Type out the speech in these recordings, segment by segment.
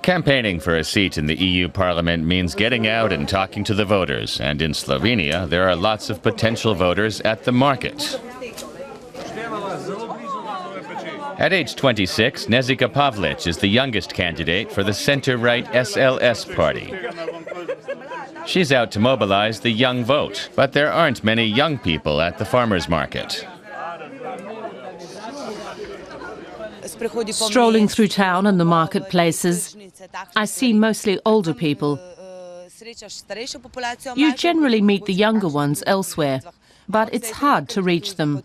Campaigning for a seat in the EU Parliament means getting out and talking to the voters, and in Slovenia there are lots of potential voters at the market. At age 26, Nežika Pavlić is the youngest candidate for the centre-right SLS party. She's out to mobilize the young vote, but there aren't many young people at the farmers' market. Strolling through town and the marketplaces, I see mostly older people. You generally meet the younger ones elsewhere, but it's hard to reach them.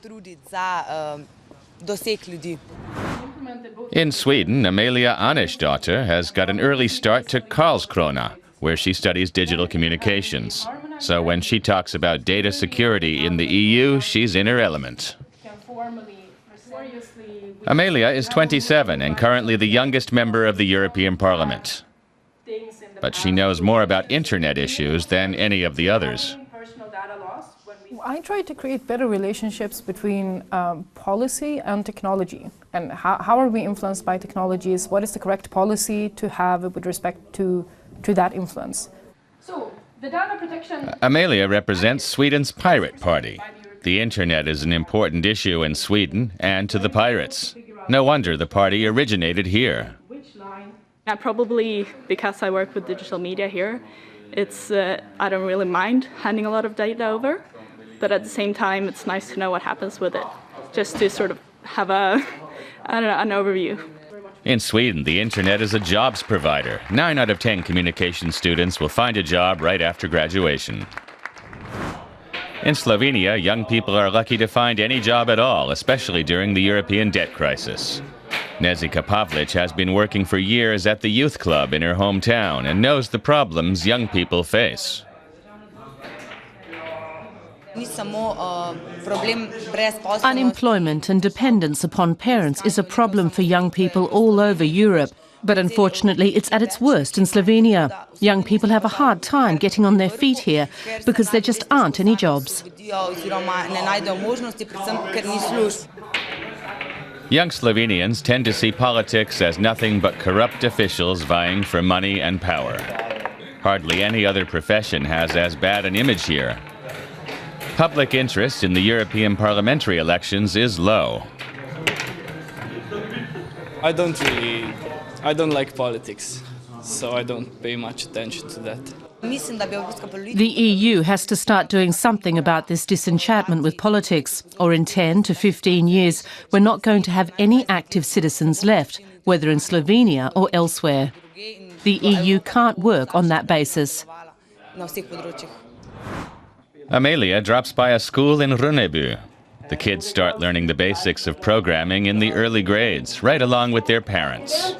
In Sweden, Amelia Anishdottir has got an early start to Karlskrona, where she studies digital communications. So when she talks about data security in the EU, she's in her element. Amelia is 27 and currently the youngest member of the European Parliament. But she knows more about internet issues than any of the others. I try to create better relationships between policy and technology. And how are we influenced by technologies? What is the correct policy to have with respect to that influence? Amelia represents Sweden's Pirate Party. The internet is an important issue in Sweden and to the pirates. No wonder the party originated here. Probably because I work with digital media here, I don't really mind handing a lot of data over, but at the same time it's nice to know what happens with it, just to sort of have an overview. In Sweden, the internet is a jobs provider. 9 out of 10 communication students will find a job right after graduation. In Slovenia, young people are lucky to find any job at all, especially during the European debt crisis. Nežika Pavlić has been working for years at the youth club in her hometown and knows the problems young people face. Unemployment and dependence upon parents is a problem for young people all over Europe. But unfortunately, it's at its worst in Slovenia. Young people have a hard time getting on their feet here because there just aren't any jobs. Young Slovenians tend to see politics as nothing but corrupt officials vying for money and power. Hardly any other profession has as bad an image here. Public interest in the European parliamentary elections is low. I don't like politics, so I don't pay much attention to that. The EU has to start doing something about this disenchantment with politics, or in 10 to 15 years, we're not going to have any active citizens left, whether in Slovenia or elsewhere. The EU can't work on that basis. Amelia drops by a school in Runebu. The kids start learning the basics of programming in the early grades, right along with their parents.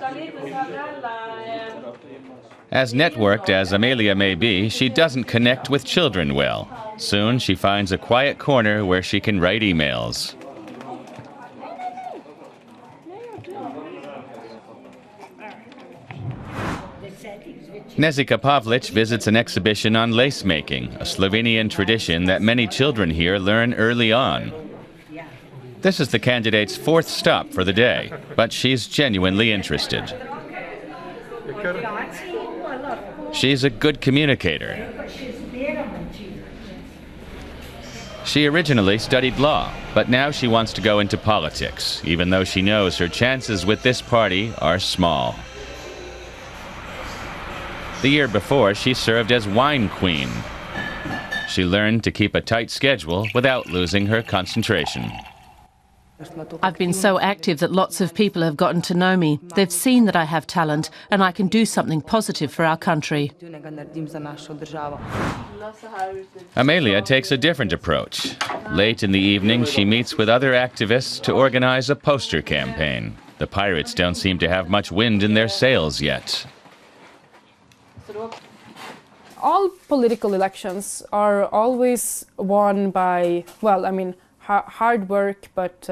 As networked as Amelia may be, she doesn't connect with children well. Soon she finds a quiet corner where she can write emails. Nežika Pavlić visits an exhibition on lace making, a Slovenian tradition that many children here learn early on. This is the candidate's 4th stop for the day, but she's genuinely interested. She's a good communicator. She originally studied law, but now she wants to go into politics, even though she knows her chances with this party are small. The year before, she served as wine queen. She learned to keep a tight schedule without losing her concentration. I've been so active that lots of people have gotten to know me. They've seen that I have talent and I can do something positive for our country. Amelia takes a different approach. Late in the evening, she meets with other activists to organize a poster campaign. The pirates don't seem to have much wind in their sails yet. All political elections are always won by, hard work, but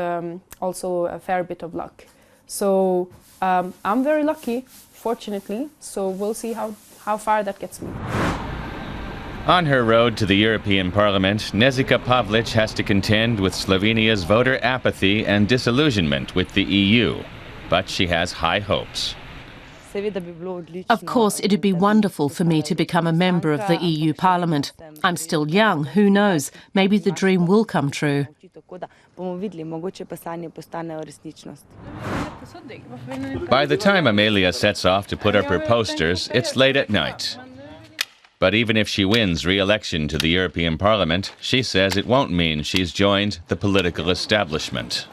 also a fair bit of luck. So I'm very lucky, fortunately, so we'll see how far that gets me. On her road to the European Parliament, Nežika Pavlić has to contend with Slovenia's voter apathy and disillusionment with the EU. But she has high hopes. Of course, it'd be wonderful for me to become a member of the EU Parliament. I'm still young, who knows? Maybe the dream will come true. By the time Amelia sets off to put up her posters, it's late at night. But even if she wins re-election to the European Parliament, she says it won't mean she's joined the political establishment.